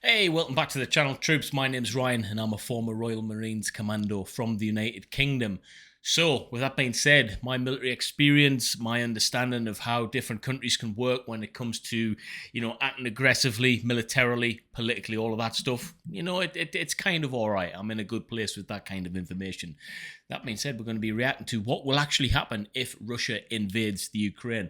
Hey, welcome back to the channel, troops. My name's Ryan, and I'm a former Royal Marines Commando from the United Kingdom. So, with that being said, my military experience, my understanding of how different countries can work when it comes to, acting aggressively, militarily, politically, all of that stuff, it's kind of all right. I'm in a good place with that kind of information. That being said, we're going to be reacting to what will actually happen if Russia invades the Ukraine.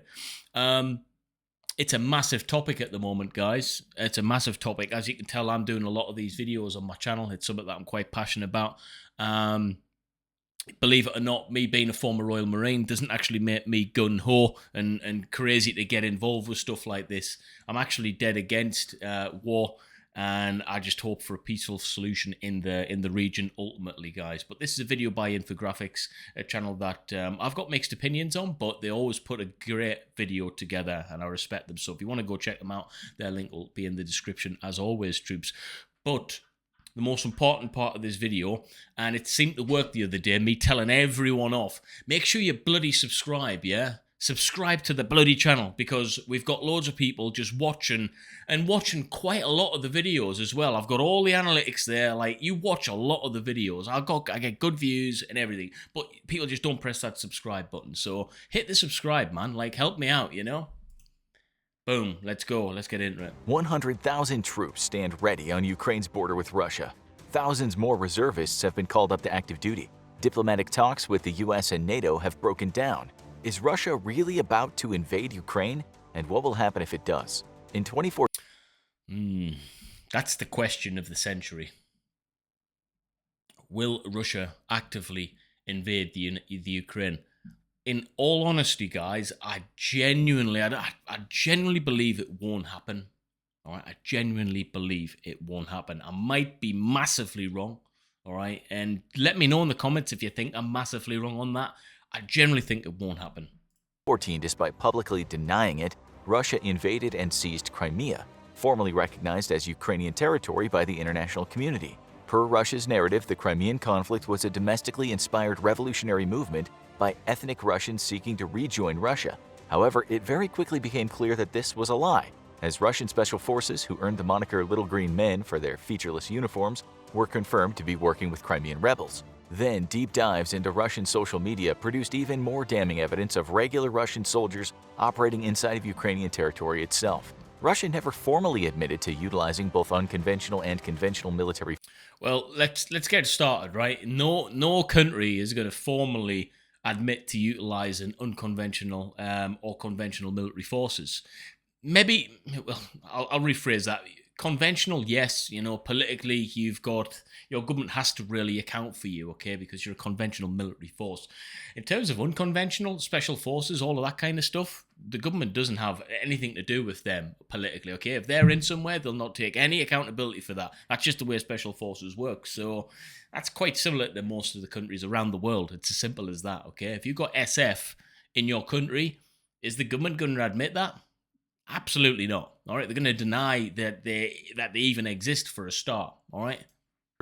It's a massive topic at the moment, guys. It's a massive topic. As you can tell, I'm doing a lot of these videos on my channel. It's something that I'm quite passionate about. Believe it or not, me being a former Royal Marine doesn't actually make me gun-ho and crazy to get involved with stuff like this. I'm actually dead against war, and I just hope for a peaceful solution in the region ultimately, guys. But this is a video by Infographics, a channel that I've got mixed opinions on, but they always put a great video together, and I respect them. So if you want to go check them out, their link will be in the description as always, troops. But the most important part of this video, and it seemed to work the other day, me telling everyone off, make sure you bloody subscribe, yeah? Subscribe to the bloody channel, because we've got loads of people just watching quite a lot of the videos as well. I've got all the analytics there. Like, you watch a lot of the videos. I get good views and everything, but people just don't press that subscribe button. So hit the subscribe, man. Like, help me out, you know? Boom, let's go. Let's get into it. 100,000 troops stand ready on Ukraine's border with Russia. Thousands more reservists have been called up to active duty. Diplomatic talks with the US and NATO have broken down. Is Russia really about to invade Ukraine? And what will happen if it does? In 2014, That's the question of the century. Will Russia actively invade the Ukraine? In all honesty, guys, I genuinely believe it won't happen. All right, I genuinely believe it won't happen. I might be massively wrong. All right, and let me know in the comments if you think I'm massively wrong on that. I generally think it won't happen. despite publicly denying it, Russia invaded and seized Crimea, formerly recognized as Ukrainian territory by the international community. Per Russia's narrative, the Crimean conflict was a domestically inspired revolutionary movement by ethnic Russians seeking to rejoin Russia. However, it very quickly became clear that this was a lie, as Russian special forces, who earned the moniker Little Green Men for their featureless uniforms, were confirmed to be working with Crimean rebels. Then, deep dives into Russian social media produced even more damning evidence of regular Russian soldiers operating inside of Ukrainian territory itself. Russia never formally admitted to utilizing both unconventional and conventional military. Well, let's get started, right? No country is going to formally admit to utilizing unconventional or conventional military forces. Maybe, well, I'll rephrase that. Conventional, yes, politically, your government has to really account for you, okay, because you're a conventional military force. In terms of unconventional, special forces, all of that kind of stuff, the government doesn't have anything to do with them politically, okay? If they're in somewhere, they'll not take any accountability for that. That's just the way special forces work. So that's quite similar to most of the countries around the world. It's as simple as that, okay? If you've got SF in your country, is the government going to admit that? Absolutely not. All right, they're going to deny that they even exist for a start. All right.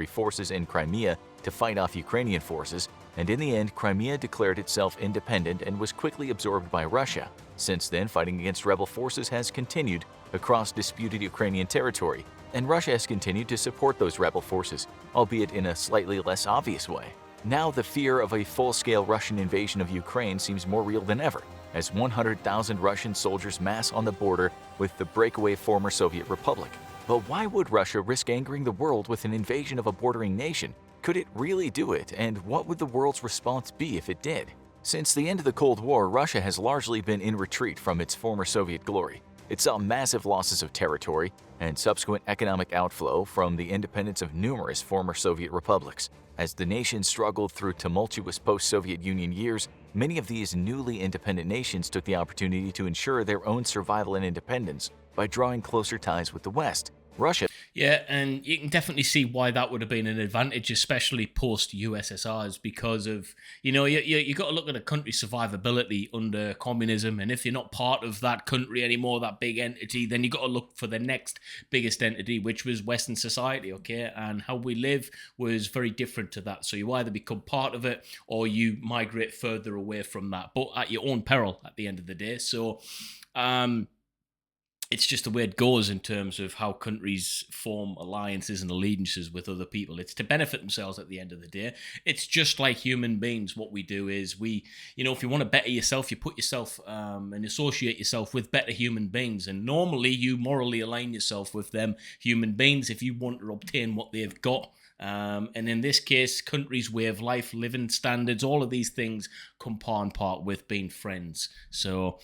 Forces in Crimea to fight off Ukrainian forces, and in the end, Crimea declared itself independent and was quickly absorbed by Russia. Since then, fighting against rebel forces has continued across disputed Ukrainian territory, and Russia has continued to support those rebel forces, albeit in a slightly less obvious way. Now, the fear of a full-scale Russian invasion of Ukraine seems more real than ever, as 100,000 Russian soldiers mass on the border with the breakaway former Soviet republic. But why would Russia risk angering the world with an invasion of a bordering nation? Could it really do it, and what would the world's response be if it did? Since the end of the Cold War, Russia has largely been in retreat from its former Soviet glory. It saw massive losses of territory and subsequent economic outflow from the independence of numerous former Soviet republics. As the nation struggled through tumultuous post-Soviet Union years, many of these newly independent nations took the opportunity to ensure their own survival and independence by drawing closer ties with the West. Russia. Yeah, and you can definitely see why that would have been an advantage, especially post-USSRs, because of, you got to look at a country's survivability under communism, and if you're not part of that country anymore, that big entity, then you got to look for the next biggest entity, which was Western society, okay? And how we live was very different to that. So you either become part of it or you migrate further away from that, but at your own peril at the end of the day. So, it's just the way it goes in terms of how countries form alliances and allegiances with other people. It's to benefit themselves at the end of the day. It's just like human beings. What we do is if you want to better yourself, you put yourself and associate yourself with better human beings. And normally you morally align yourself with them human beings if you want to obtain what they've got. And in this case, countries' way of life, living standards, all of these things come part and part with being friends. So,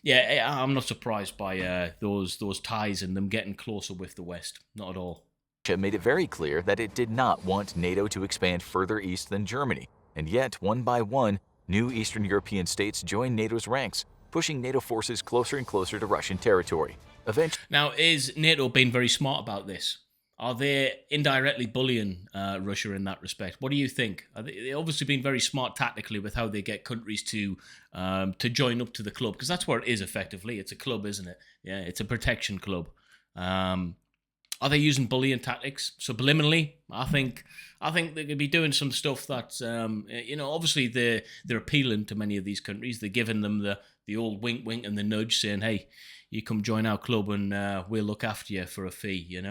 yeah, I'm not surprised by those ties and them getting closer with the West. Not at all. Russia made it very clear that it did not want NATO to expand further east than Germany, and yet, one by one, new Eastern European states joined NATO's ranks, pushing NATO forces closer and closer to Russian territory. Eventually, Now, is NATO being very smart about this? Are they indirectly bullying Russia in that respect? What do you think? They've obviously been very smart tactically with how they get countries to join up to the club, because that's what it is effectively. It's a club, isn't it? Yeah, it's a protection club. Are they using bullying tactics subliminally? I think they could be doing some stuff that's obviously they're appealing to many of these countries. They're giving them the old wink wink and the nudge, saying, "Hey, you come join our club and we'll look after you for a fee."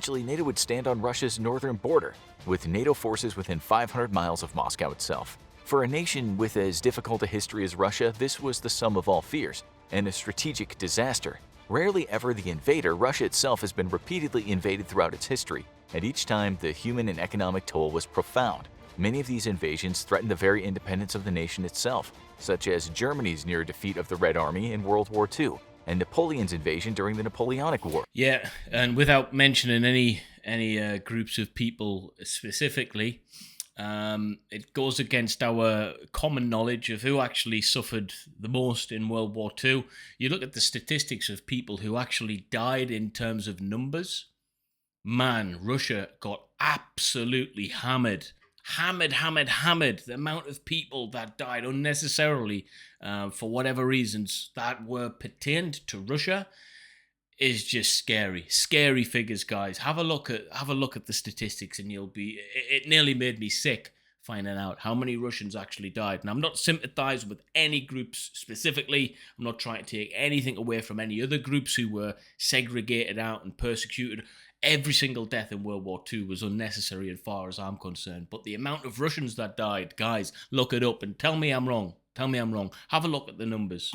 NATO would stand on Russia's northern border, with NATO forces within 500 miles of Moscow itself. For a nation with as difficult a history as Russia, this was the sum of all fears, and a strategic disaster. Rarely ever the invader, Russia itself has been repeatedly invaded throughout its history, and each time the human and economic toll was profound. Many of these invasions threatened the very independence of the nation itself, such as Germany's near defeat of the Red Army in World War II, and Napoleon's invasion during the Napoleonic War. Yeah, and without mentioning any groups of people specifically, it goes against our common knowledge of who actually suffered the most in World War II. You look at the statistics of people who actually died in terms of numbers. Man, Russia got absolutely hammered. Hammered. The amount of people that died unnecessarily for whatever reasons that were pertained to Russia is just scary. Scary figures, guys. Have a look at the statistics, and it nearly made me sick finding out how many Russians actually died. And I'm not sympathizing with any groups specifically. I'm not trying to take anything away from any other groups who were segregated out and persecuted. Every single death in World War II was unnecessary as far as I'm concerned. But the amount of Russians that died, guys, look it up and tell me I'm wrong. Have a look at the numbers.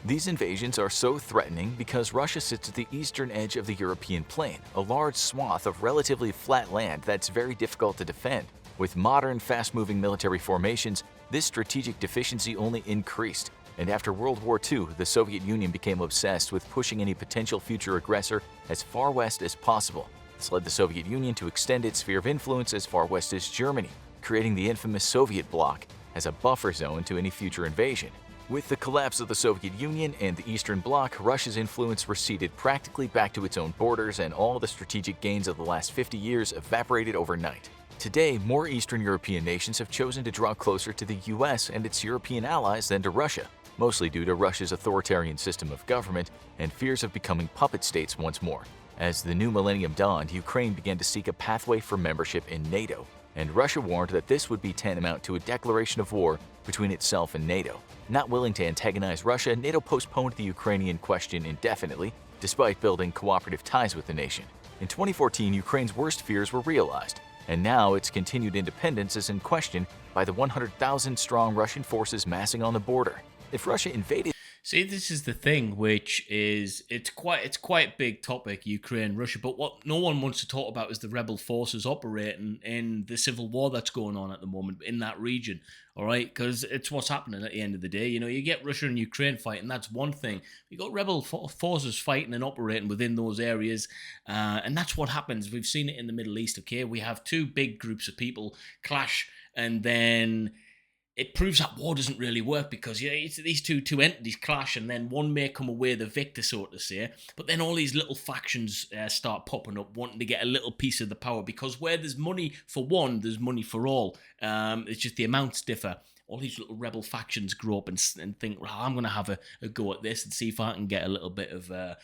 These invasions are so threatening because Russia sits at the eastern edge of the European plain, a large swath of relatively flat land that's very difficult to defend. With modern, fast-moving military formations, this strategic deficiency only increased. And after World War II, the Soviet Union became obsessed with pushing any potential future aggressor as far west as possible. This led the Soviet Union to extend its sphere of influence as far west as Germany, creating the infamous Soviet bloc as a buffer zone to any future invasion. With the collapse of the Soviet Union and the Eastern Bloc, Russia's influence receded practically back to its own borders, and all the strategic gains of the last 50 years evaporated overnight. Today, more Eastern European nations have chosen to draw closer to the US and its European allies than to Russia, mostly due to Russia's authoritarian system of government and fears of becoming puppet states once more. As the new millennium dawned, Ukraine began to seek a pathway for membership in NATO, and Russia warned that this would be tantamount to a declaration of war between itself and NATO. Not willing to antagonize Russia, NATO postponed the Ukrainian question indefinitely, despite building cooperative ties with the nation. In 2014, Ukraine's worst fears were realized, and now its continued independence is in question by the 100,000-strong Russian forces massing on the border. If Russia invaded... See, this is the thing, which is it's quite a big topic, Ukraine, Russia. But what no one wants to talk about is the rebel forces operating in the civil war that's going on at the moment in that region. All right, because it's what's happening at the end of the day. You get Russia and Ukraine fighting. That's one thing. You got rebel forces fighting and operating within those areas, and that's what happens. We've seen it in the Middle East. Okay, we have two big groups of people clash, and then it proves that war doesn't really work, because it's these two entities clash, and then one may come away the victor, so to say. But then all these little factions start popping up, wanting to get a little piece of the power, because where there's money for one, there's money for all. It's just the amounts differ. All these little rebel factions grow up and think, well, I'm going to have a go at this and see if I can get a little bit of a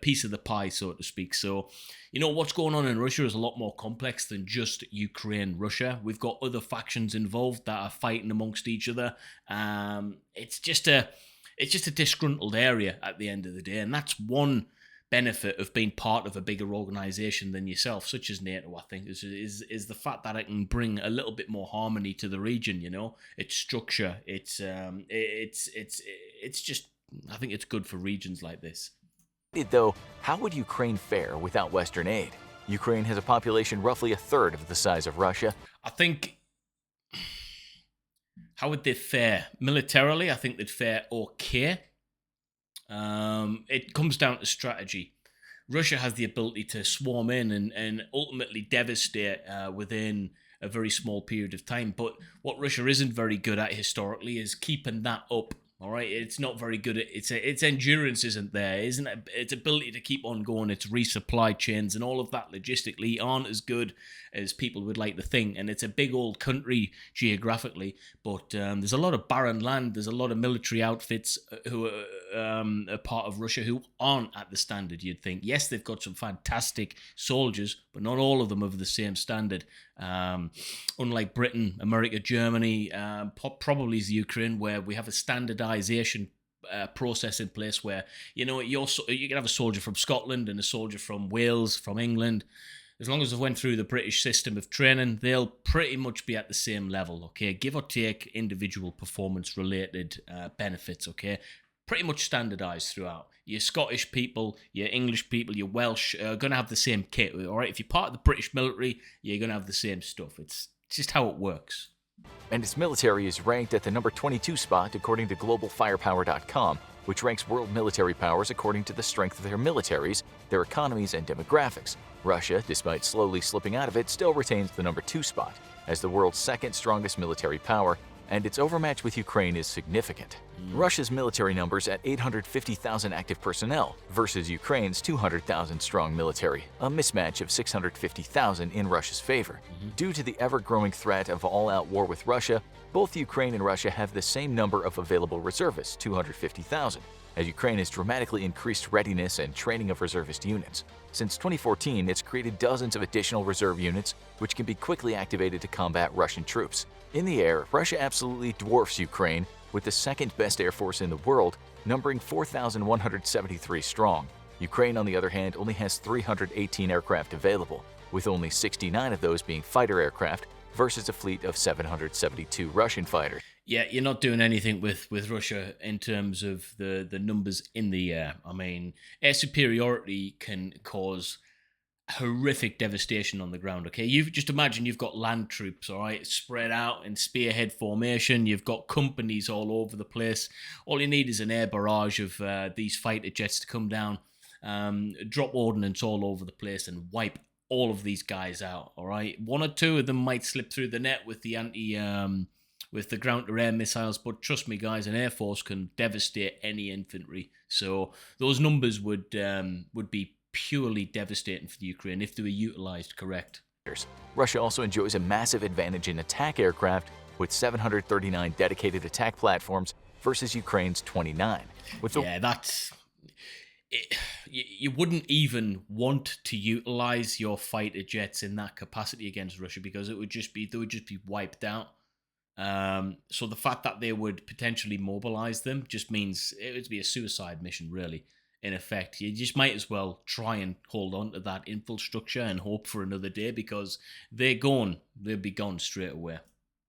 piece of the pie, so to speak. So, what's going on in Russia is a lot more complex than just Ukraine, Russia. We've got other factions involved that are fighting amongst each other. It's just it's just a disgruntled area at the end of the day. And that's one benefit of being part of a bigger organization than yourself, such as NATO. I think is the fact that it can bring a little bit more harmony to the region. You know, its structure, it's just, I think it's good for regions like this. Though, how would Ukraine fare without Western aid? Ukraine has a population roughly a third of the size of Russia. I think, how would they fare militarily? I think they'd fare okay. It comes down to strategy. Russia has the ability to swarm in and ultimately devastate within a very small period of time. But what Russia isn't very good at historically is keeping that up. All right, it's not very good at its endurance isn't there, isn't it? Its ability to keep on going, its resupply chains and all of that logistically aren't as good as people would like to think. And it's a big old country geographically, but there's a lot of barren land. There's a lot of military outfits who are a part of Russia who aren't at the standard you'd think. Yes, they've got some fantastic soldiers, but not all of them of the same standard. Unlike Britain, America, Germany, probably the Ukraine, where we have a standardization process in place where, you know, you can have a soldier from Scotland and a soldier from Wales, from England. As long as they went through the British system of training, they'll pretty much be at the same level, okay? Give or take individual performance-related benefits, okay? Pretty much standardized throughout. Your Scottish people, your English people, your Welsh are going to have the same kit, all right? If you're part of the British military, you're going to have the same stuff. It's just how it works. And its military is ranked at the number 22 spot according to globalfirepower.com, which ranks world military powers according to the strength of their militaries, their economies, and demographics. Russia, despite slowly slipping out of it, still retains the number 2 spot as the world's second strongest military power, and its overmatch with Ukraine is significant. Russia's military numbers at 850,000 active personnel versus Ukraine's 200,000 strong military, a mismatch of 650,000 in Russia's favor. Due to the ever-growing threat of all-out war with Russia, both Ukraine and Russia have the same number of available reservists, 250,000, as Ukraine has dramatically increased readiness and training of reservist units. Since 2014, it's created dozens of additional reserve units, which can be quickly activated to combat Russian troops. In the air, Russia absolutely dwarfs Ukraine, with the second best air force in the world, numbering 4,173 strong. Ukraine, on the other hand, only has 318 aircraft available, with only 69 of those being fighter aircraft versus a fleet of 772 Russian fighters. Yeah, you're not doing anything with Russia in terms of the numbers in the air. I mean, air superiority can cause horrific devastation on the ground, okay? You just imagine you've got land troops, all right, spread out in spearhead formation. You've got companies all over the place. All you need is an air barrage of these fighter jets to come down, drop ordnance all over the place and wipe all of these guys out, all right? One or two of them might slip through the net with the with the ground-to-air missiles, but trust me, guys, an air force can devastate any infantry. So those numbers would be purely devastating for the Ukraine if they were utilized correct. Russia also enjoys a massive advantage in attack aircraft with 739 dedicated attack platforms versus Ukraine's 29. You wouldn't even want to utilize your fighter jets in that capacity against Russia because they would just be wiped out. So the fact that they would potentially mobilize them just means it would be a suicide mission, really. In effect, you just might as well try and hold on to that infrastructure and hope for another day because they'll be gone straight away.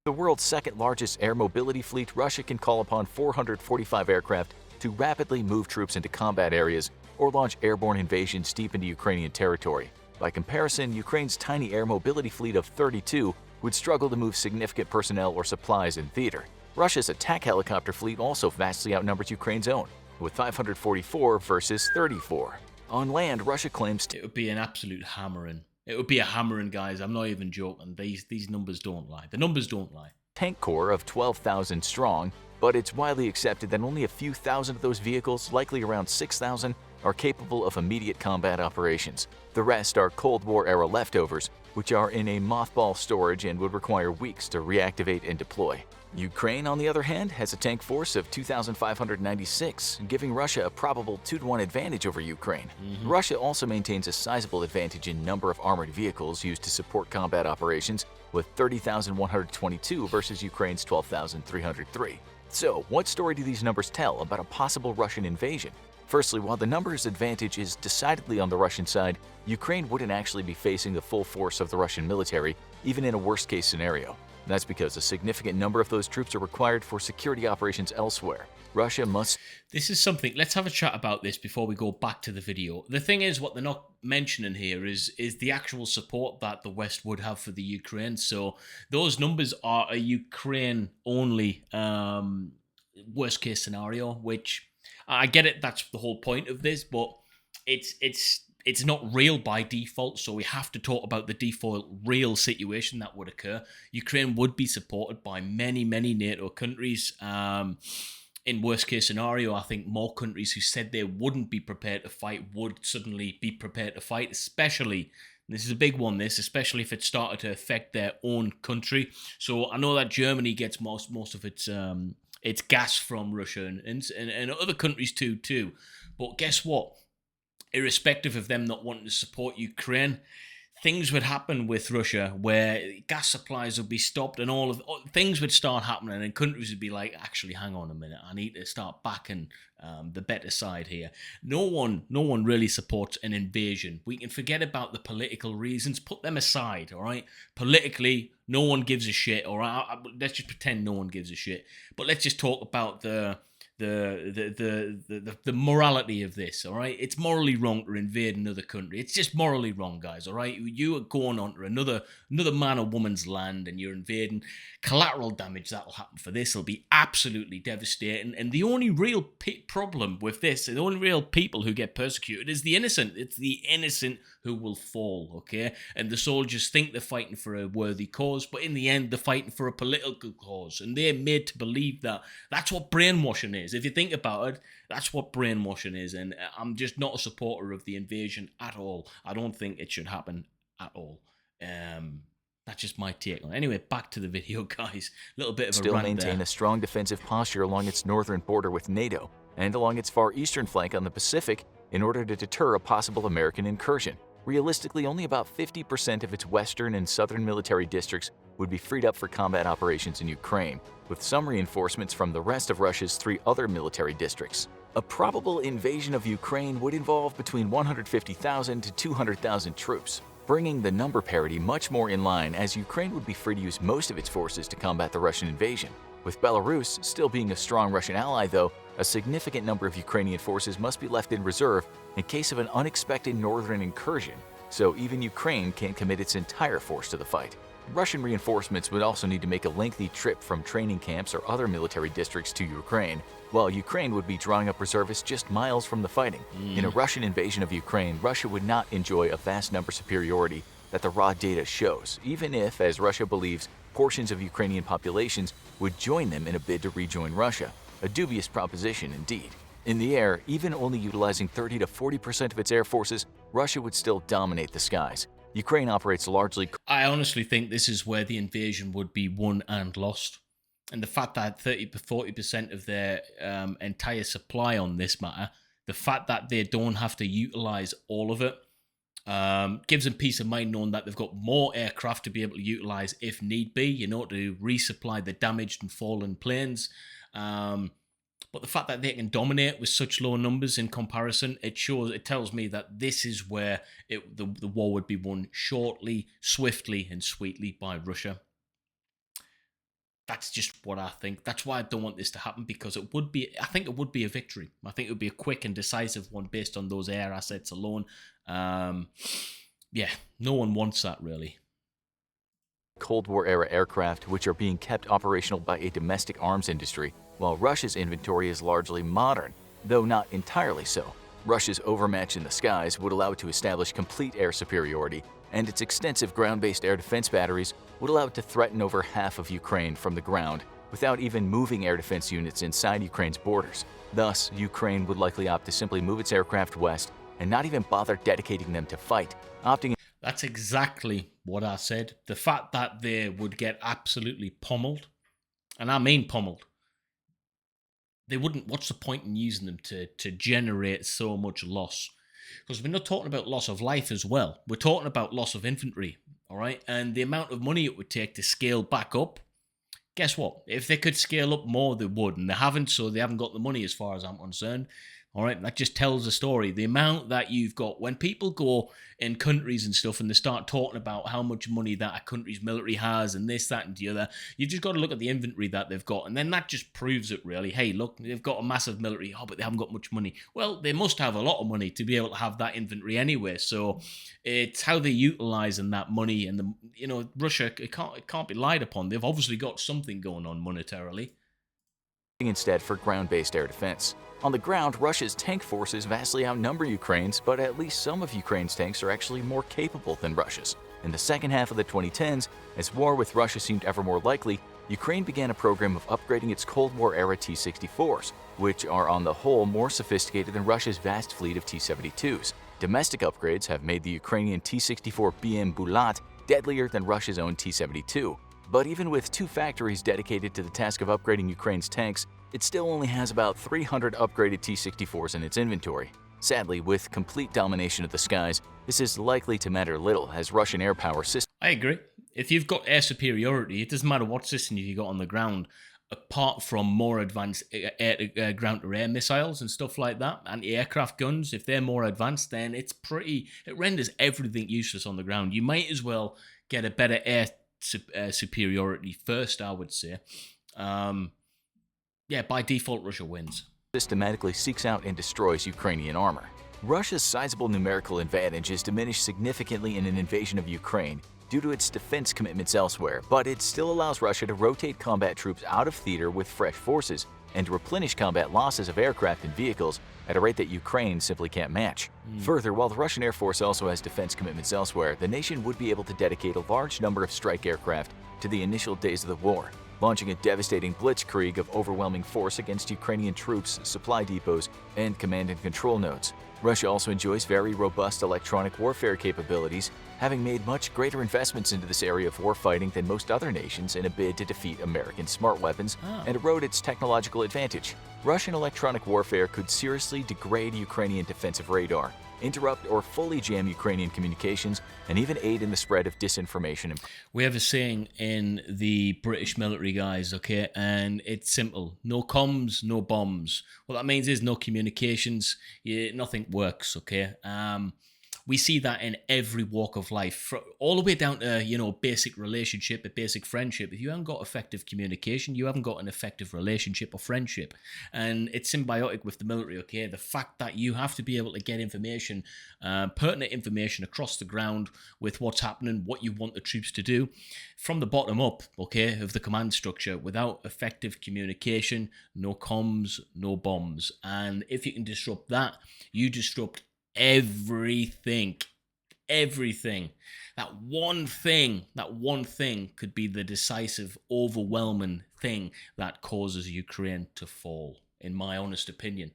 The world's second largest air mobility fleet, Russia can call upon 445 aircraft to rapidly move troops into combat areas or launch airborne invasions deep into Ukrainian territory. By comparison, Ukraine's tiny air mobility fleet of 32 would struggle to move significant personnel or supplies in theater. Russia's attack helicopter fleet also vastly outnumbers Ukraine's own, with 544 versus 34. On land, Russia claims it would be an absolute hammering. It would be a hammering, guys. I'm not even joking. These numbers don't lie. The numbers don't lie. Tank corps of 12,000 strong, but it's widely accepted that only a few thousand of those vehicles, likely around 6,000, are capable of immediate combat operations. The rest are Cold War-era leftovers, which are in a mothball storage and would require weeks to reactivate and deploy. Ukraine, on the other hand, has a tank force of 2,596, giving Russia a probable 2-to-1 advantage over Ukraine. Russia also maintains a sizable advantage in number of armored vehicles used to support combat operations, with 30,122 versus Ukraine's 12,303. So, what story do these numbers tell about a possible Russian invasion? Firstly, while the numbers advantage is decidedly on the Russian side, Ukraine wouldn't actually be facing the full force of the Russian military, even in a worst-case scenario. That's because a significant number of those troops are required for security operations elsewhere. Russia must... This is something, let's have a chat about this before we go back to the video. The thing is, what they're not mentioning here is the actual support that the West would have for the Ukraine. So those numbers are a Ukraine-only worst-case scenario, which I get it, that's the whole point of this, but it's not real by default, so we have to talk about the default real situation that would occur. Ukraine would be supported by many, many NATO countries. In worst case scenario, I think more countries who said they wouldn't be prepared to fight would suddenly be prepared to fight, especially, this is a big one, especially if it started to affect their own country. So I know that Germany gets most of its gas from Russia and other countries too. But guess what? Irrespective of them not wanting to support Ukraine, things would happen with Russia where gas supplies would be stopped and things would start happening, and countries would be like, actually, hang on a minute, I need to start backing the better side here. No one really supports an invasion. We can forget about the political reasons, put them aside, all right? Politically, no one gives a shit, all right? Let's just pretend no one gives a shit. But let's just talk about the morality of this, all right? It's morally wrong to invade another country. It's just morally wrong, guys, all right? You are going onto another man or woman's land and you're invading. Collateral damage that will happen for this will be absolutely devastating. And the only real problem with this, the only real people who get persecuted is the innocent. It's the innocent who will fall, okay? And the soldiers think they're fighting for a worthy cause, but in the end, they're fighting for a political cause. And they're made to believe that. That's what brainwashing is. If you think about it, that's what brainwashing is. And I'm just not a supporter of the invasion at all. I don't think it should happen at all. That's just my take on it. Anyway, back to the video, guys. A little bit of a still rant maintain there. a strong defensive posture along its northern border with NATO and along its far eastern flank on the Pacific in order to deter a possible American incursion. Realistically, only about 50% of its western and southern military districts would be freed up for combat operations in Ukraine, with some reinforcements from the rest of Russia's 3 other military districts. A probable invasion of Ukraine would involve between 150,000 to 200,000 troops, bringing the number parity much more in line, as Ukraine would be free to use most of its forces to combat the Russian invasion. With Belarus still being a strong Russian ally, though, a significant number of Ukrainian forces must be left in reserve in case of an unexpected northern incursion, so even Ukraine can't commit its entire force to the fight. Russian reinforcements would also need to make a lengthy trip from training camps or other military districts to Ukraine, while Ukraine would be drawing up reservists just miles from the fighting. In a Russian invasion of Ukraine, Russia would not enjoy a vast number superiority that the raw data shows, even if, as Russia believes, portions of Ukrainian populations would join them in a bid to rejoin Russia. A dubious proposition indeed. In the air, even only utilizing 30 to 40% of its air forces, Russia would still dominate the skies. Ukraine operates largely... I honestly think this is where the invasion would be won and lost. And the fact that 30 to 40% of their entire supply on this matter, the fact that they don't have to utilize all of it, gives them peace of mind knowing that they've got more aircraft to be able to utilize if need be, to resupply the damaged and fallen planes. But the fact that they can dominate with such low numbers in comparison, it tells me that this is where the war would be won shortly, swiftly, and sweetly by Russia. That's just what I think. That's why I don't want this to happen, because I think it would be a victory. I think it would be a quick and decisive one based on those air assets alone. Yeah, no one wants that, really. Cold War-era aircraft, which are being kept operational by a domestic arms industry, while Russia's inventory is largely modern, though not entirely so. Russia's overmatch in the skies would allow it to establish complete air superiority, and its extensive ground-based air defense batteries would allow it to threaten over half of Ukraine from the ground without even moving air defense units inside Ukraine's borders. Thus, Ukraine would likely opt to simply move its aircraft west and not even bother dedicating them to fight, opting... That's exactly what I said. The fact that they would get absolutely pummeled, and I mean pummeled, they wouldn't... What's the point in using them to generate so much loss? Because we're not talking about loss of life as well. We're talking about loss of infantry, all right? And the amount of money it would take to scale back up guess what? If they could scale up more, they would, and they haven't, so they haven't got the money as far as I'm concerned. All right, that just tells a story. The amount that you've got when people go in countries and stuff and they start talking about how much money that a country's military has and this, that, and the other, you've just got to look at the inventory that they've got. And then that just proves it, really. Hey, look, they've got a massive military, but they haven't got much money. Well, they must have a lot of money to be able to have that inventory anyway. So it's how they're utilizing that money. And, Russia, it can't be lied upon. They've obviously got something going on monetarily. Instead for ground-based air defense. On the ground, Russia's tank forces vastly outnumber Ukraine's, but at least some of Ukraine's tanks are actually more capable than Russia's. In the second half of the 2010s, as war with Russia seemed ever more likely, Ukraine began a program of upgrading its Cold War-era T-64s, which are on the whole more sophisticated than Russia's vast fleet of T-72s. Domestic upgrades have made the Ukrainian T-64 BM Bulat deadlier than Russia's own T-72. But even with 2 factories dedicated to the task of upgrading Ukraine's tanks, it still only has about 300 upgraded T-64s in its inventory. Sadly, with complete domination of the skies, this is likely to matter little as Russian air power systems. I agree. If you've got air superiority, it doesn't matter what system you've got on the ground, apart from more advanced ground-to-air missiles and stuff like that, anti-aircraft guns. If they're more advanced, then it renders everything useless on the ground. You might as well get a better air superiority first, I would say. By default, Russia wins. Systematically seeks out and destroys Ukrainian armor. Russia's sizable numerical advantage is diminished significantly in an invasion of Ukraine due to its defense commitments elsewhere, but it still allows Russia to rotate combat troops out of theater with fresh forces and replenish combat losses of aircraft and vehicles at a rate that Ukraine simply can't match. Further, while the Russian Air Force also has defense commitments elsewhere, the nation would be able to dedicate a large number of strike aircraft to the initial days of the war, launching a devastating blitzkrieg of overwhelming force against Ukrainian troops, supply depots, and command and control nodes. Russia also enjoys very robust electronic warfare capabilities, having made much greater investments into this area of warfighting than most other nations in a bid to defeat American smart weapons and erode its technological advantage. Russian electronic warfare could seriously degrade Ukrainian defensive radar, interrupt or fully jam Ukrainian communications, and even aid in the spread of disinformation. We have a saying in the British military, guys, okay, and it's simple: no comms, no bombs. What that means is no communications, nothing works, okay? We see that in every walk of life, all the way down to, basic relationship, a basic friendship. If you haven't got effective communication, you haven't got an effective relationship or friendship. And it's symbiotic with the military, okay? The fact that you have to be able to get information, pertinent information across the ground with what's happening, what you want the troops to do, from the bottom up, okay, of the command structure. Without effective communication, no comms, no bombs. And if you can disrupt that, you disrupt everything. That one thing could be the decisive, overwhelming thing that causes Ukraine to fall, in my honest opinion.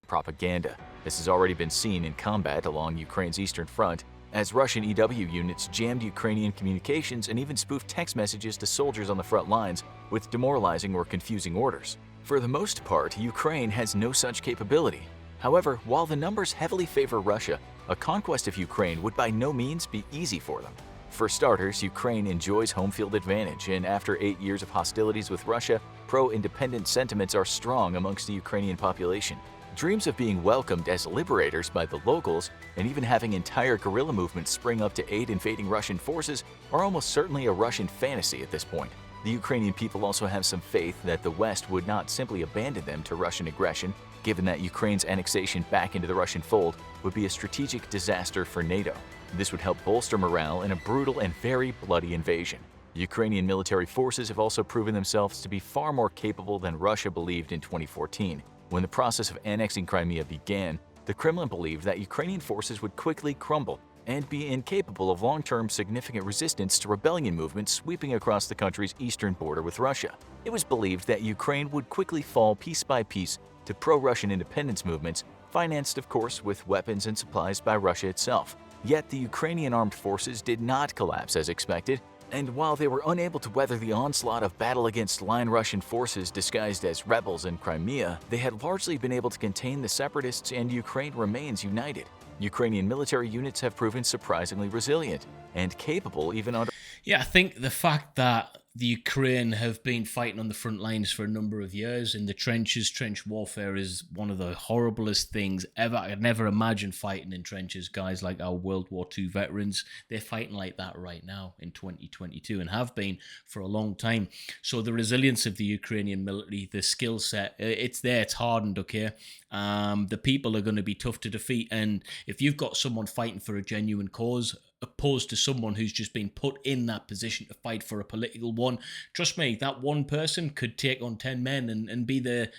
Propaganda. This has already been seen in combat along Ukraine's eastern front, as Russian EW units jammed Ukrainian communications and even spoofed text messages to soldiers on the front lines with demoralizing or confusing orders. For the most part, Ukraine has no such capability. However, while the numbers heavily favor Russia, a conquest of Ukraine would by no means be easy for them. For starters, Ukraine enjoys home field advantage, and after 8 years of hostilities with Russia, pro-independent sentiments are strong amongst the Ukrainian population. Dreams of being welcomed as liberators by the locals, and even having entire guerrilla movements spring up to aid invading Russian forces, are almost certainly a Russian fantasy at this point. The Ukrainian people also have some faith that the West would not simply abandon them to Russian aggression, given that Ukraine's annexation back into the Russian fold would be a strategic disaster for NATO. This would help bolster morale in a brutal and very bloody invasion. Ukrainian military forces have also proven themselves to be far more capable than Russia believed in 2014. When the process of annexing Crimea began, the Kremlin believed that Ukrainian forces would quickly crumble and be incapable of long-term significant resistance to rebellion movements sweeping across the country's eastern border with Russia. It was believed that Ukraine would quickly fall piece by piece to pro-Russian independence movements, financed of course with weapons and supplies by Russia itself. Yet the Ukrainian armed forces did not collapse as expected, and while they were unable to weather the onslaught of battle against line Russian forces disguised as rebels in Crimea, they had largely been able to contain the separatists, and Ukraine remains united. Ukrainian military units have proven surprisingly resilient and capable even under... Yeah, I think the fact that the Ukraine have been fighting on the front lines for a number of years in the trenches. Trench warfare is one of the horriblest things ever. I could never imagine fighting in trenches. Guys like our World War II veterans, they're fighting like that right now in 2022 and have been for a long time. So the resilience of the Ukrainian military, the skill set, it's there, it's hardened, okay? The people are going to be tough to defeat. And if you've got someone fighting for a genuine cause, opposed to someone who's just been put in that position to fight for a political one, trust me, that one person could take on 10 men and be the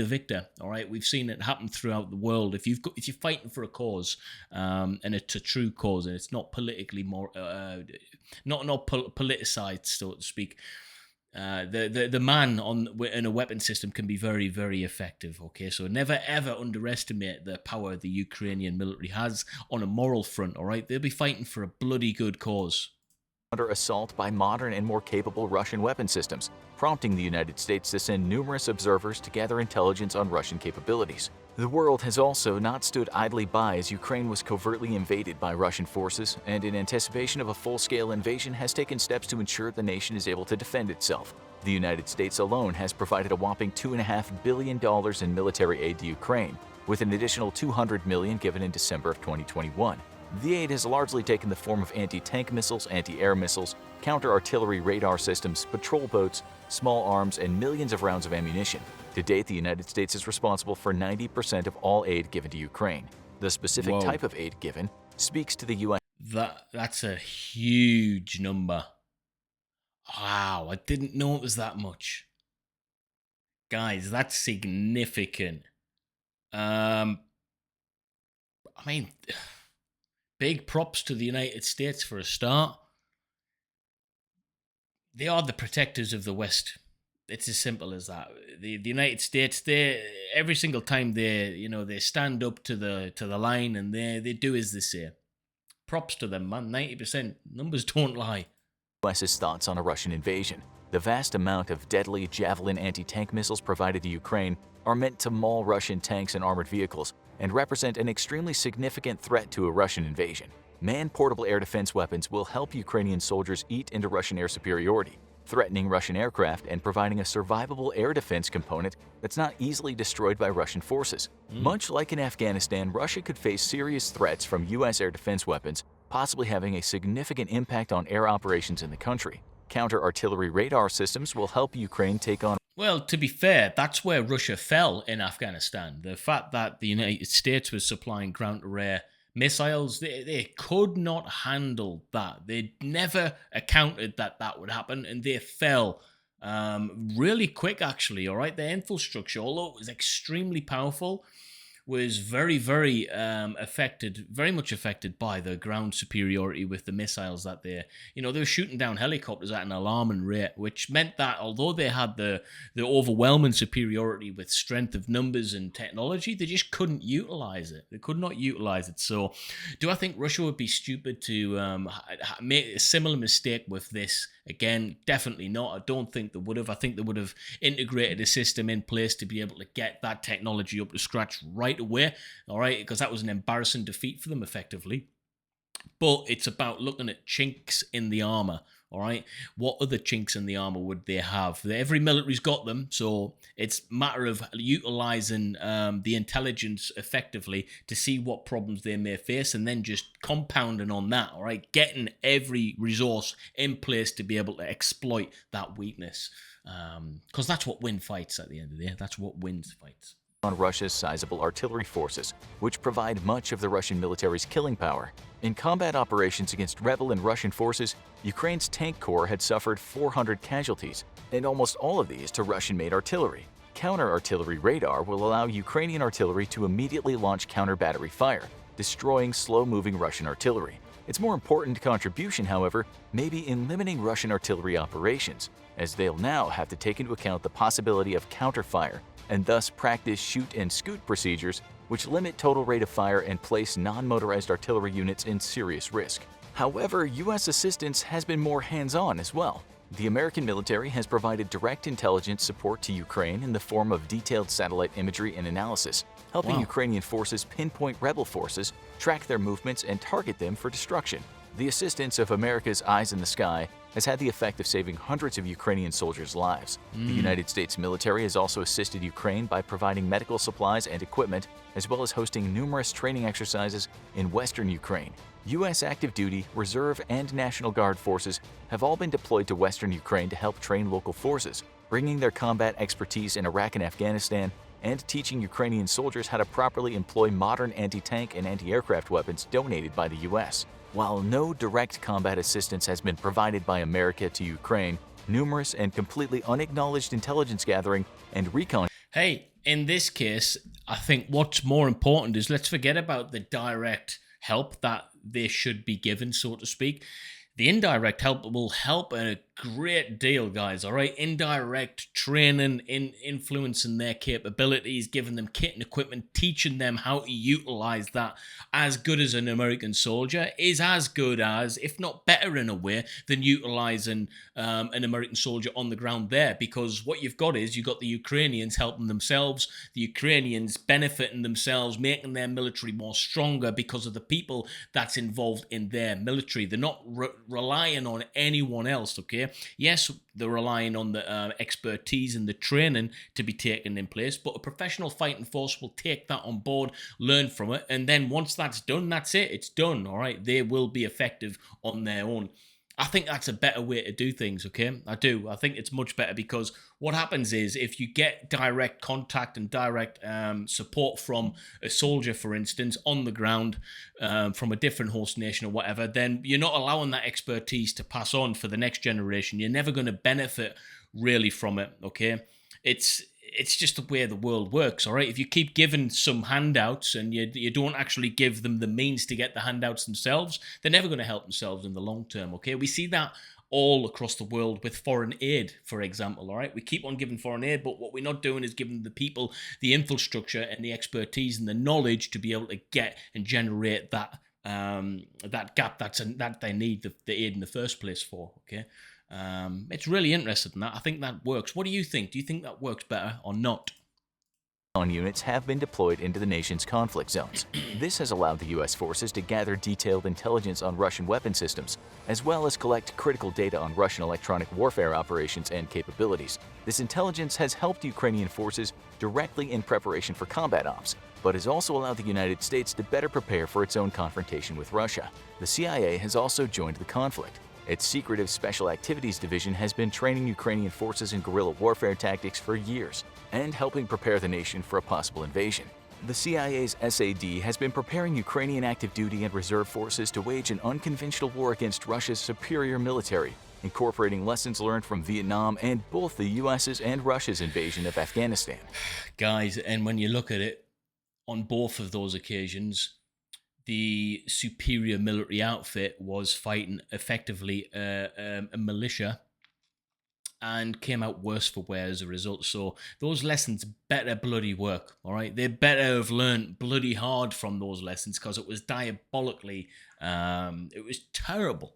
victor. All right, we've seen it happen throughout the world. If you're fighting for a cause, and it's a true cause, and it's not politically not politicized, so to speak. The man in a weapon system can be very, very effective. Okay, so never ever underestimate the power the Ukrainian military has on a moral front. All right, they'll be fighting for a bloody good cause. Under assault by modern and more capable Russian weapon systems, prompting the United States to send numerous observers to gather intelligence on Russian capabilities. The world has also not stood idly by as Ukraine was covertly invaded by Russian forces, and in anticipation of a full-scale invasion has taken steps to ensure the nation is able to defend itself. The United States alone has provided a whopping $2.5 billion in military aid to Ukraine, with an additional $200 million given in December of 2021. The aid has largely taken the form of anti-tank missiles, anti-air missiles, counter-artillery radar systems, patrol boats, small arms, and millions of rounds of ammunition. To date, the United States is responsible for 90% of all aid given to Ukraine. The specific type of aid given speaks to the U.S. That's a huge number. Wow, I didn't know it was that much. Guys, that's significant. I mean, big props to the United States for a start. They are the protectors of the West. It's as simple as that. The United States, they every single time they stand up to the line and they do as they say. Props to them, man. 90%. Numbers don't lie. U.S.'s thoughts on a Russian invasion. The vast amount of deadly Javelin anti-tank missiles provided to Ukraine are meant to maul Russian tanks and armored vehicles and represent an extremely significant threat to a Russian invasion. Man-portable air defense weapons will help Ukrainian soldiers eat into Russian air superiority, threatening Russian aircraft and providing a survivable air defense component that's not easily destroyed by Russian forces. Much like in Afghanistan, Russia could face serious threats from U.S. air defense weapons, possibly having a significant impact on air operations in the country. Counter-artillery radar systems will help Ukraine take on. Well, to be fair, that's where Russia fell in Afghanistan. The fact that the United States was supplying ground-to-air missiles, they could not handle that. They never accounted that would happen, and they fell really quick, actually. All right, their infrastructure, although it was extremely powerful, was very, very very much affected by the ground superiority with the missiles that they were shooting down helicopters at an alarming rate, which meant that although they had the overwhelming superiority with strength of numbers and technology, they just couldn't utilize it. They could not utilize it. So do I think Russia would be stupid to make a similar mistake with this? Again, definitely not. I don't think they would have. I think they would have integrated a system in place to be able to get that technology up to scratch right away, all right, because that was an embarrassing defeat for them effectively. But it's about looking at chinks in the armor, all right? What other chinks in the armor would they have? Every military's got them, so it's a matter of utilizing the intelligence effectively to see what problems they may face and then just compounding on that, all right? Getting every resource in place to be able to exploit that weakness, because that's what wins fights at the end of the day. That's what wins fights. On Russia's sizable artillery forces, which provide much of the Russian military's killing power. In combat operations against rebel and Russian forces, Ukraine's tank corps had suffered 400 casualties, and almost all of these to Russian-made artillery. Counter-artillery radar will allow Ukrainian artillery to immediately launch counter-battery fire, destroying slow-moving Russian artillery. Its more important contribution, however, may be in limiting Russian artillery operations, as they'll now have to take into account the possibility of counterfire and thus practice shoot and scoot procedures which limit total rate of fire and place non-motorized artillery units in serious risk. However, U.S. assistance has been more hands-on as well. The American military has provided direct intelligence support to Ukraine in the form of detailed satellite imagery and analysis, helping Ukrainian forces pinpoint rebel forces, track their movements, and target them for destruction. The assistance of America's Eyes in the Sky, has had the effect of saving hundreds of Ukrainian soldiers' lives. The United States military has also assisted Ukraine by providing medical supplies and equipment, as well as hosting numerous training exercises in western Ukraine. U.S. active duty, reserve, and National Guard forces have all been deployed to western Ukraine to help train local forces, bringing their combat expertise in Iraq and Afghanistan and teaching Ukrainian soldiers how to properly employ modern anti-tank and anti-aircraft weapons donated by the U.S. While no direct combat assistance has been provided by America to Ukraine, numerous and completely unacknowledged intelligence gathering and recon. Hey, in this case, I think what's more important is let's forget about the direct help that they should be given, so to speak. The indirect help will help a great deal, guys, all right? Indirect training, influencing their capabilities, giving them kit and equipment, teaching them how to utilize that as good as an American soldier is as good as, if not better in a way, than utilizing an American soldier on the ground there. Because what you've got is you've got the Ukrainians helping themselves, the Ukrainians benefiting themselves, making their military more stronger because of the people that's involved in their military. They're not relying on anyone else, okay? Yes, they're relying on the expertise and the training to be taken in place, but a professional fighting force will take that on board, learn from it, and then once that's done, that's it. It's done, all right? They will be effective on their own. I think that's a better way to do things, okay? I do. I think it's much better because what happens is if you get direct contact and direct support from a soldier, for instance, on the ground from a different host nation or whatever, then you're not allowing that expertise to pass on for the next generation. You're never going to benefit really from it, okay? It's just the way the world works, all right? If you keep giving some handouts and you don't actually give them the means to get the handouts themselves, they're never going to help themselves in the long term, okay? We see that all across the world with foreign aid, for example, all right? We keep on giving foreign aid, but what we're not doing is giving the people the infrastructure and the expertise and the knowledge to be able to get and generate that gap that they need the aid in the first place for, okay? It's really interesting that. I think that works. What do you think? Do you think that works better or not? Units have been deployed into the nation's conflict zones. This has allowed the U.S. forces to gather detailed intelligence on Russian weapon systems, as well as collect critical data on Russian electronic warfare operations and capabilities. This intelligence has helped Ukrainian forces directly in preparation for combat ops, but has also allowed the United States to better prepare for its own confrontation with Russia. The CIA has also joined the conflict. Its secretive Special Activities Division has been training Ukrainian forces in guerrilla warfare tactics for years and helping prepare the nation for a possible invasion. The CIA's SAD has been preparing Ukrainian active duty and reserve forces to wage an unconventional war against Russia's superior military, incorporating lessons learned from Vietnam and both the US's and Russia's invasion of Afghanistan. Guys, and when you look at it, on both of those occasions, the superior military outfit was fighting effectively a militia and came out worse for wear as a result. So those lessons better bloody work, all right? They better have learned bloody hard from those lessons because it was diabolically, it was terrible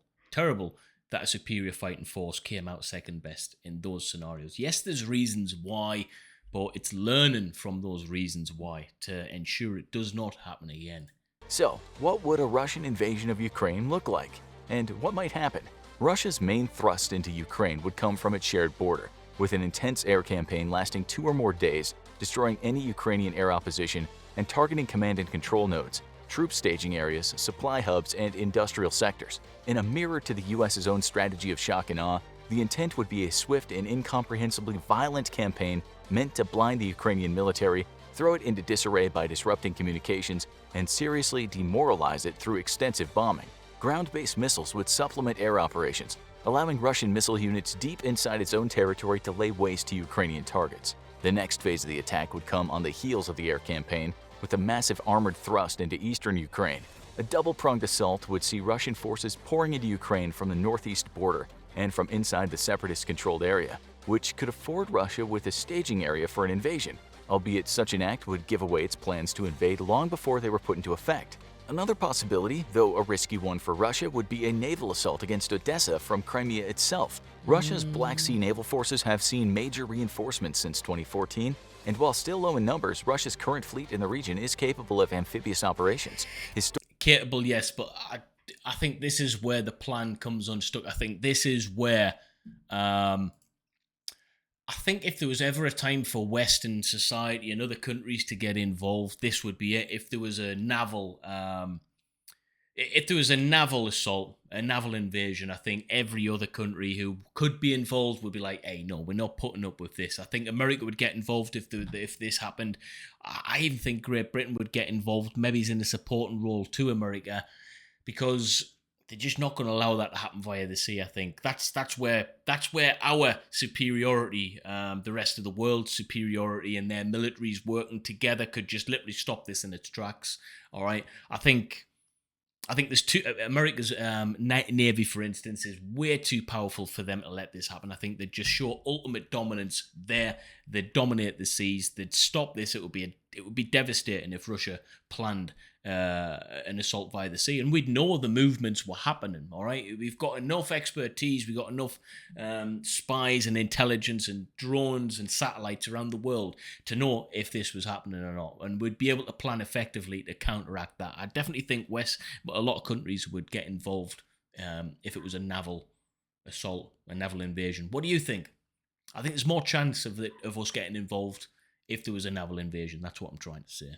that a superior fighting force came out second best in those scenarios. Yes, there's reasons why, but it's learning from those reasons why to ensure it does not happen again. So, what would a Russian invasion of Ukraine look like? And what might happen? Russia's main thrust into Ukraine would come from its shared border, with an intense air campaign lasting 2 or more days, destroying any Ukrainian air opposition and targeting command and control nodes, troop staging areas, supply hubs, and industrial sectors. In a mirror to the US's own strategy of shock and awe, the intent would be a swift and incomprehensibly violent campaign meant to blind the Ukrainian military, throw it into disarray by disrupting communications, and seriously demoralize it through extensive bombing. Ground-based missiles would supplement air operations, allowing Russian missile units deep inside its own territory to lay waste to Ukrainian targets. The next phase of the attack would come on the heels of the air campaign, with a massive armored thrust into eastern Ukraine. A double-pronged assault would see Russian forces pouring into Ukraine from the northeast border and from inside the separatist-controlled area, which could afford Russia with a staging area for an invasion, albeit such an act would give away its plans to invade long before they were put into effect. Another possibility, though a risky one for Russia, would be a naval assault against Odessa from Crimea itself. Russia's Black Sea naval forces have seen major reinforcements since 2014, and while still low in numbers, Russia's current fleet in the region is capable of amphibious operations. Capable, yes, but I think this is where the plan comes unstuck. I think this is where I think if there was ever a time for Western society and other countries to get involved, this would be it. If there was a naval assault, a naval invasion, I think every other country who could be involved would be like, "Hey, no, we're not putting up with this." I think America would get involved if this happened. I even think Great Britain would get involved. Maybe he's in a supporting role to America, because they're just not going to allow that to happen via the sea. I think that's where our superiority, the rest of the world's superiority, and their militaries working together could just literally stop this in its tracks. All right, I think there's two. America's navy, for instance, is way too powerful for them to let this happen. I think they'd just show ultimate dominance there. They'd dominate the seas. They'd stop this. It would be devastating if Russia planned an assault via the sea, and we'd know the movements were happening. All right, we've got enough expertise. We've got enough spies and intelligence and drones and satellites around the world to know if this was happening or not, and we'd be able to plan effectively to counteract that. I definitely think a lot of countries would get involved if it was a naval assault, a naval invasion. What do you think? I think there's more chance of us getting involved if there was a naval invasion. That's what I'm trying to say.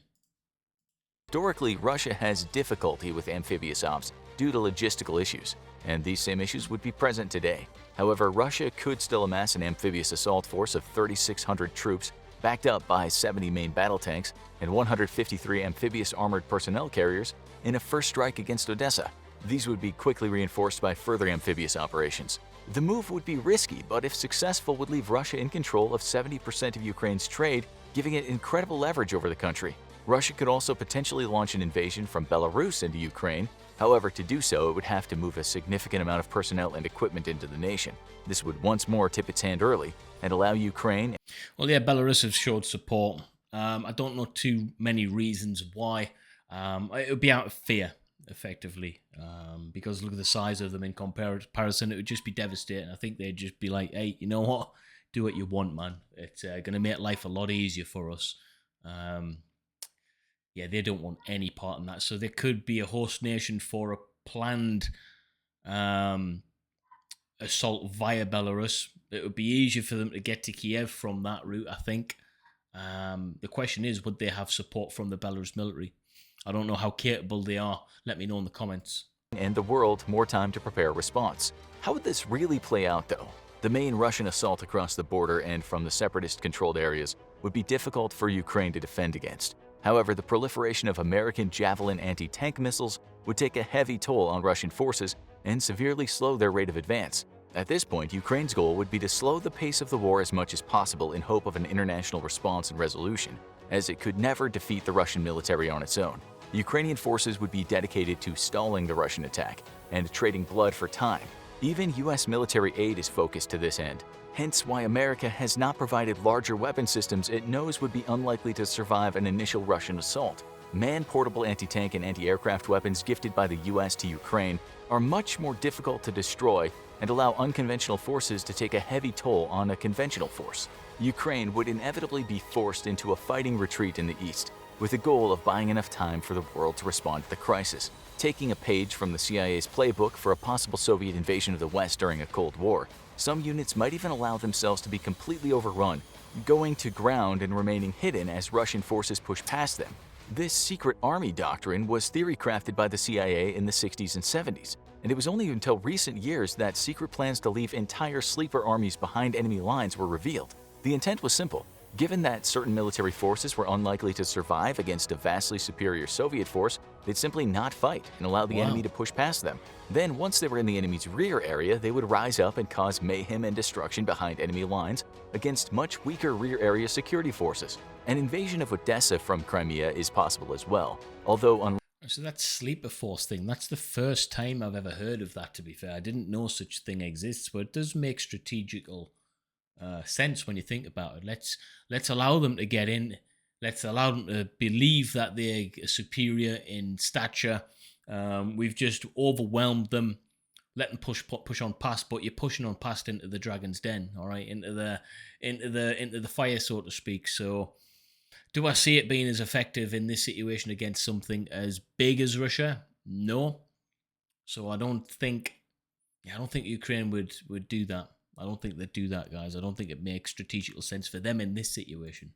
Historically, Russia has difficulty with amphibious ops due to logistical issues, and these same issues would be present today. However, Russia could still amass an amphibious assault force of 3,600 troops, backed up by 70 main battle tanks and 153 amphibious armored personnel carriers in a first strike against Odessa. These would be quickly reinforced by further amphibious operations. The move would be risky, but if successful, would leave Russia in control of 70% of Ukraine's trade, giving it incredible leverage over the country. Russia could also potentially launch an invasion from Belarus into Ukraine. However, to do so, it would have to move a significant amount of personnel and equipment into the nation. This would once more tip its hand early and allow Ukraine... Well, yeah, Belarus have showed support. I don't know too many reasons why. It would be out of fear, effectively, because look at the size of them in comparison. It would just be devastating. I think they'd just be like, "Hey, you know what? Do what you want, man. It's going to make life a lot easier for us." Yeah, they don't want any part in that. So there could be a host nation for a planned assault via Belarus. It would be easier for them to get to Kiev from that route, I think. The question is, would they have support from the Belarus military? I don't know how capable they are. Let me know in the comments. And the world more time to prepare a response. How would this really play out, though? The main Russian assault across the border and from the separatist-controlled areas would be difficult for Ukraine to defend against. However, the proliferation of American Javelin anti-tank missiles would take a heavy toll on Russian forces and severely slow their rate of advance. At this point, Ukraine's goal would be to slow the pace of the war as much as possible in hope of an international response and resolution, as it could never defeat the Russian military on its own. Ukrainian forces would be dedicated to stalling the Russian attack and trading blood for time. Even U.S. military aid is focused to this end, hence why America has not provided larger weapon systems it knows would be unlikely to survive an initial Russian assault. Man-portable anti-tank and anti-aircraft weapons gifted by the U.S. to Ukraine are much more difficult to destroy and allow unconventional forces to take a heavy toll on a conventional force. Ukraine would inevitably be forced into a fighting retreat in the east, with the goal of buying enough time for the world to respond to the crisis. Taking a page from the CIA's playbook for a possible Soviet invasion of the West during a Cold War, some units might even allow themselves to be completely overrun, going to ground and remaining hidden as Russian forces push past them. This secret army doctrine was theory crafted by the CIA in the 60s and 70s, and it was only until recent years that secret plans to leave entire sleeper armies behind enemy lines were revealed. The intent was simple. Given that certain military forces were unlikely to survive against a vastly superior Soviet force, they'd simply not fight and allow the enemy to push past them. Then, once they were in the enemy's rear area, they would rise up and cause mayhem and destruction behind enemy lines against much weaker rear area security forces. An invasion of Odessa from Crimea is possible as well, although So that sleeper force thing, that's the first time I've ever heard of that, to be fair. I didn't know such a thing exists, but it does make strategical sense when you think about it. Let's allow them to get in. Let's allow them to believe that they're superior in stature. We've just overwhelmed them. Let them push on past, but you're pushing on past into the dragon's den, all right, into the fire, so to speak. So, do I see it being as effective in this situation against something as big as Russia? No. So I don't think Ukraine would do that. I don't think they'd do that, guys. I don't think it makes strategical sense for them in this situation.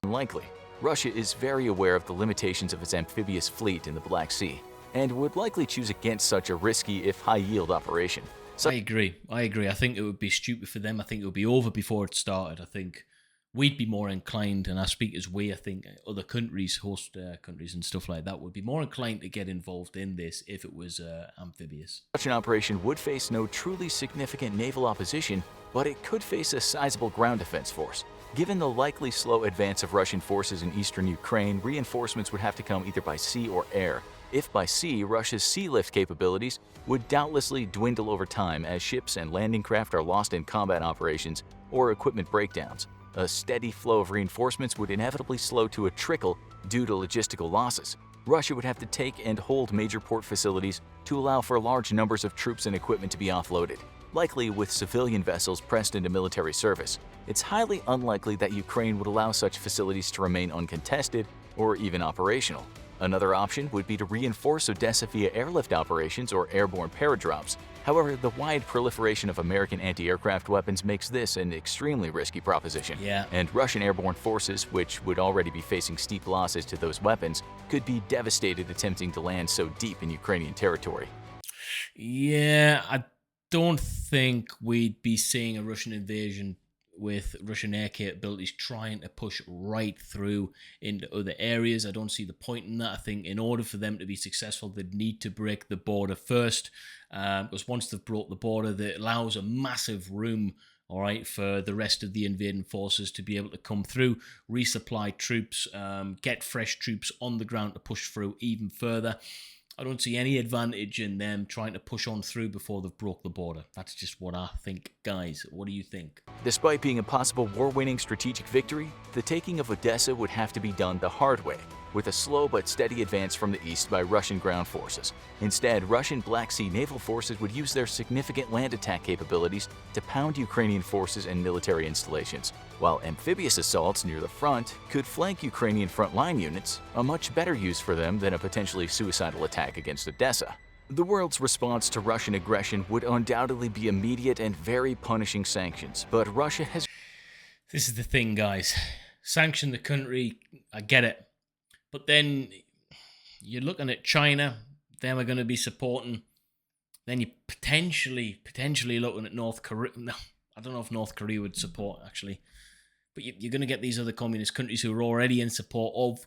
Unlikely. Russia is very aware of the limitations of its amphibious fleet in the Black Sea, and would likely choose against such a risky, if high-yield operation. I agree. I think it would be stupid for them. I think it would be over before it started. I think we'd be more inclined, and I speak as we, I think other countries, host countries and stuff like that, would be more inclined to get involved in this if it was amphibious. Such an operation would face no truly significant naval opposition, but it could face a sizable ground defense force. Given the likely slow advance of Russian forces in eastern Ukraine, reinforcements would have to come either by sea or air. If by sea, Russia's sea lift capabilities would doubtlessly dwindle over time as ships and landing craft are lost in combat operations or equipment breakdowns. A steady flow of reinforcements would inevitably slow to a trickle due to logistical losses. Russia would have to take and hold major port facilities to allow for large numbers of troops and equipment to be offloaded, likely with civilian vessels pressed into military service. It's highly unlikely that Ukraine would allow such facilities to remain uncontested or even operational. Another option would be to reinforce Odessa via airlift operations or airborne paradrops. However, the wide proliferation of American anti-aircraft weapons makes this an extremely risky proposition. And Russian airborne forces, which would already be facing steep losses to those weapons, could be devastated attempting to land so deep in Ukrainian territory. Yeah, I don't think we'd be seeing a Russian invasion with Russian air capabilities trying to push right through into other areas. I don't see the point in that. I think in order for them to be successful, they'd need to break the border first, because once they've broke the border, that allows a massive room, all right, for the rest of the invading forces to be able to come through, resupply troops, get fresh troops on the ground to push through even further. I don't see any advantage in them trying to push on through before they've broke the border. That's just what I think. Guys, what do you think? Despite being a possible war-winning strategic victory, the taking of Odessa would have to be done the hard way, with a slow but steady advance from the east by Russian ground forces. Instead, Russian Black Sea naval forces would use their significant land attack capabilities to pound Ukrainian forces and military installations, while amphibious assaults near the front could flank Ukrainian frontline units, a much better use for them than a potentially suicidal attack against Odessa. The world's response to Russian aggression would undoubtedly be immediate and very punishing sanctions, but Russia has... This is the thing, guys. Sanction the country, I get it. But then you're looking at China, them are going to be supporting. Then you're potentially looking at North Korea. No, I don't know if North Korea would support, actually. But you're going to get these other communist countries who are already in support of.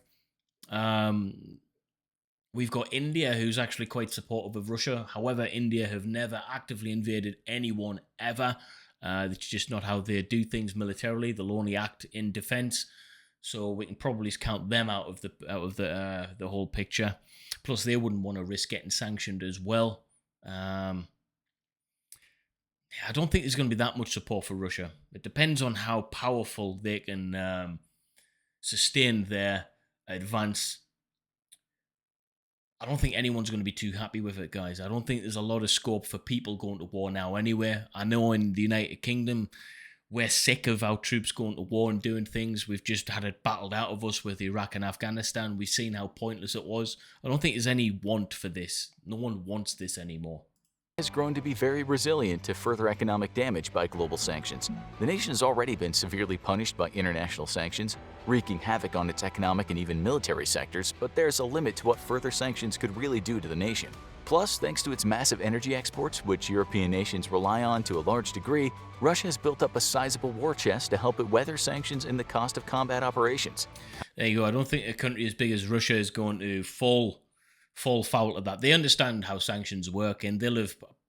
We've got India, who's actually quite supportive of Russia. However, India have never actively invaded anyone ever. That's just not how they do things militarily. They'll only act in defense. So we can probably count them out of the whole picture. Plus, they wouldn't want to risk getting sanctioned as well. I don't think there's going to be that much support for Russia. It depends on how powerful they can sustain their advance. I don't think anyone's going to be too happy with it, guys. I don't think there's a lot of scope for people going to war now anyway. I know in the United Kingdom, we're sick of our troops going to war and doing things. We've just had it battled out of us with Iraq and Afghanistan. We've seen how pointless it was. I don't think there's any want for this. No one wants this anymore. Has grown to be very resilient to further economic damage by global sanctions. The nation has already been severely punished by international sanctions, wreaking havoc on its economic and even military sectors, but there's a limit to what further sanctions could really do to the nation. Plus, thanks to its massive energy exports, which European nations rely on to a large degree, Russia has built up a sizable war chest to help it weather sanctions and the cost of combat operations. There you go. I don't think a country as big as Russia is going to fall foul of that. They understand how sanctions work, and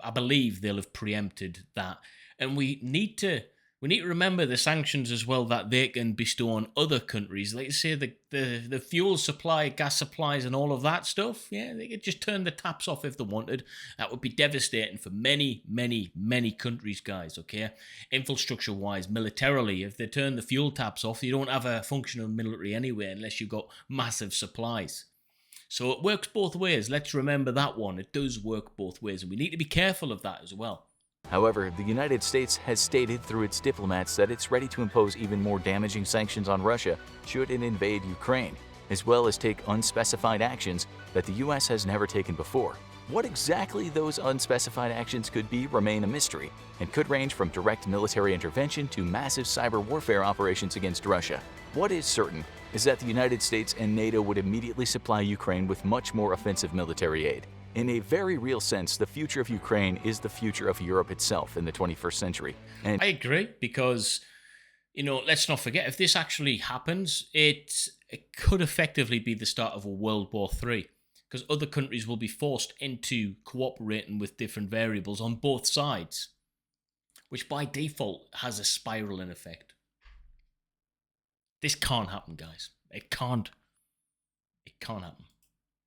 I believe they'll have preempted that. And we need to remember the sanctions as well that they can bestow on other countries. Like say the fuel supply, gas supplies, and all of that stuff. Yeah, they could just turn the taps off if they wanted. That would be devastating for many, many, many countries, guys. Okay, infrastructure-wise, militarily, if they turn the fuel taps off, you don't have a functional military anyway, unless you've got massive supplies. So it works both ways. Let's remember that one. It does work both ways, and we need to be careful of that as well. However, the United States has stated through its diplomats that it's ready to impose even more damaging sanctions on Russia should it invade Ukraine, as well as take unspecified actions that the U.S. has never taken before. What exactly those unspecified actions could be remain a mystery, and could range from direct military intervention to massive cyber warfare operations against Russia. What is certain is that the United States and NATO would immediately supply Ukraine with much more offensive military aid. In a very real sense, the future of Ukraine is the future of Europe itself in the 21st century. And I agree, because, let's not forget, if this actually happens, it could effectively be the start of a World War III, because other countries will be forced into cooperating with different variables on both sides, which by default has a spiraling effect. This can't happen, guys. It can't. It can't happen.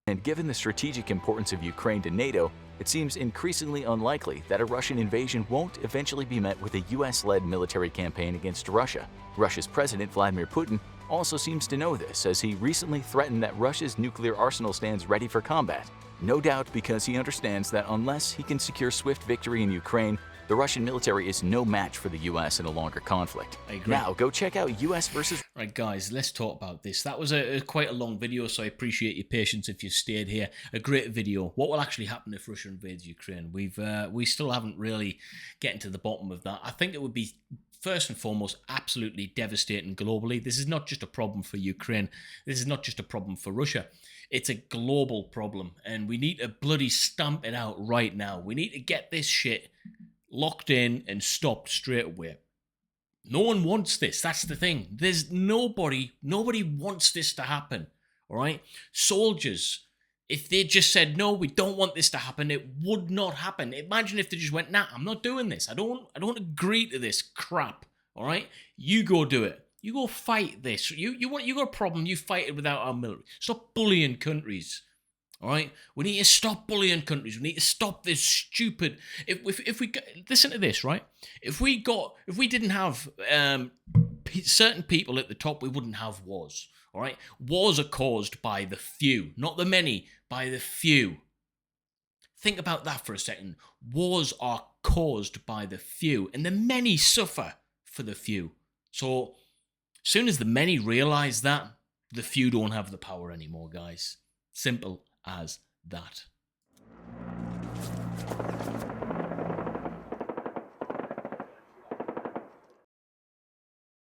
And given the strategic importance of Ukraine to NATO, it seems increasingly unlikely that a Russian invasion won't eventually be met with a US-led military campaign against Russia. Russia's President Vladimir Putin also seems to know this, as he recently threatened that Russia's nuclear arsenal stands ready for combat. No doubt because he understands that unless he can secure swift victory in Ukraine, the Russian military is no match for the US in a longer conflict. I agree. Now, go check out US versus... Right, guys, let's talk about this. That was quite a long video, so I appreciate your patience if you stayed here. A great video. What will actually happen if Russia invades Ukraine? We still haven't really gotten to the bottom of that. I think it would be, first and foremost, absolutely devastating globally. This is not just a problem for Ukraine. This is not just a problem for Russia. It's a global problem, and we need to bloody stamp it out right now. We need to get this shit locked in and stopped straight away. No one wants this. That's the thing. There's nobody wants this to happen. All right? Soldiers, if they just said, no, we don't want this to happen, it would not happen. Imagine if they just went, nah, I'm not doing this. I don't agree to this crap. All right? You go do it. You go fight this. You got a problem, you fight it without our military. Stop bullying countries. All right, we need to stop bullying countries. We need to stop this stupid. If we listen to this, right? If we didn't have certain people at the top, we wouldn't have wars. All right, wars are caused by the few, not the many, by the few. Think about that for a second. Wars are caused by the few, and the many suffer for the few. So, as soon as the many realize that, the few don't have the power anymore, guys. Simple as that.